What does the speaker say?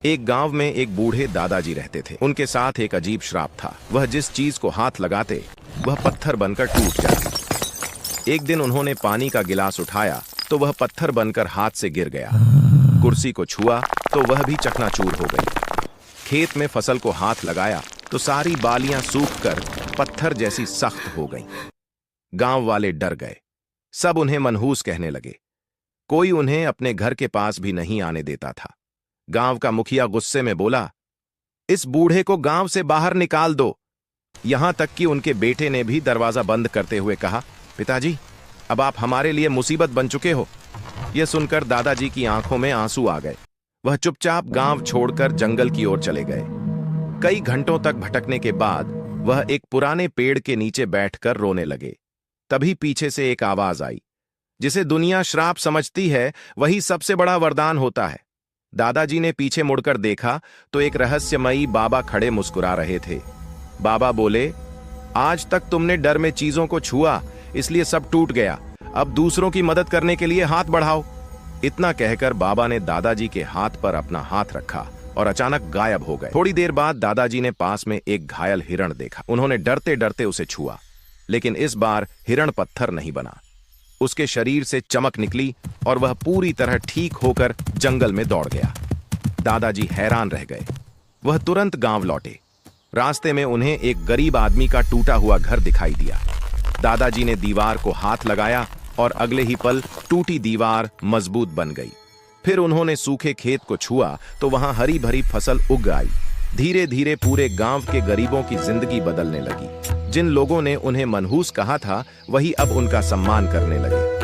एक गांव में एक बूढ़े दादाजी रहते थे। उनके साथ एक अजीब श्राप था। वह जिस चीज को हाथ लगाते वह पत्थर बनकर टूट जाती। एक दिन उन्होंने पानी का गिलास उठाया तो वह पत्थर बनकर हाथ से गिर गया। कुर्सी को छुआ तो वह भी चकनाचूर हो गई। खेत में फसल को हाथ लगाया तो सारी बालियां सूखकर पत्थर जैसी सख्त हो गईं। गांव वाले डर गए। सब उन्हें मनहूस कहने लगे। कोई उन्हें अपने घर के पास भी नहीं आने देता था। गांव का मुखिया गुस्से में बोला, इस बूढ़े को गांव से बाहर निकाल दो। यहां तक कि उनके बेटे ने भी दरवाजा बंद करते हुए कहा, पिताजी, अब आप हमारे लिए मुसीबत बन चुके हो। यह सुनकर दादाजी की आंखों में आंसू आ गए। वह चुपचाप गांव छोड़कर जंगल की ओर चले गए। कई घंटों तक भटकने के बाद वह एक पुराने पेड़ के नीचे बैठकर रोने लगे। तभी पीछे से एक आवाज आई, जिसे दुनिया श्राप समझती है वही सबसे बड़ा वरदान होता है। दादाजी ने पीछे मुड़कर देखा तो एक रहस्यमयी बाबा खड़े मुस्कुरा रहे थे। बाबा बोले, आज तक तुमने डर में चीजों को छुआ, इसलिए सब टूट गया। अब दूसरों की मदद करने के लिए हाथ बढ़ाओ। इतना कहकर बाबा ने दादाजी के हाथ पर अपना हाथ रखा और अचानक गायब हो गए। थोड़ी देर बाद दादाजी ने पास में एक घायल हिरण देखा। उन्होंने डरते डरते उसे छुआ, लेकिन इस बार हिरण पत्थर नहीं बना। उसके शरीर से चमक निकली और वह पूरी तरह ठीक होकर जंगल में दौड़ गया। दादाजी हैरान रह गए। वह तुरंत गांव लौटे। रास्ते में उन्हें एक गरीब आदमी का टूटा हुआ घर दिखाई दिया। दादाजी ने दीवार को हाथ लगाया और अगले ही पल टूटी दीवार मजबूत बन गई। फिर उन्होंने सूखे खेत को छुआ तो वहां हरी भरी फसल उग आई। धीरे धीरे पूरे गांव के गरीबों की जिंदगी बदलने लगी। जिन लोगों ने उन्हें मनहूस कहा था वही अब उनका सम्मान करने लगे।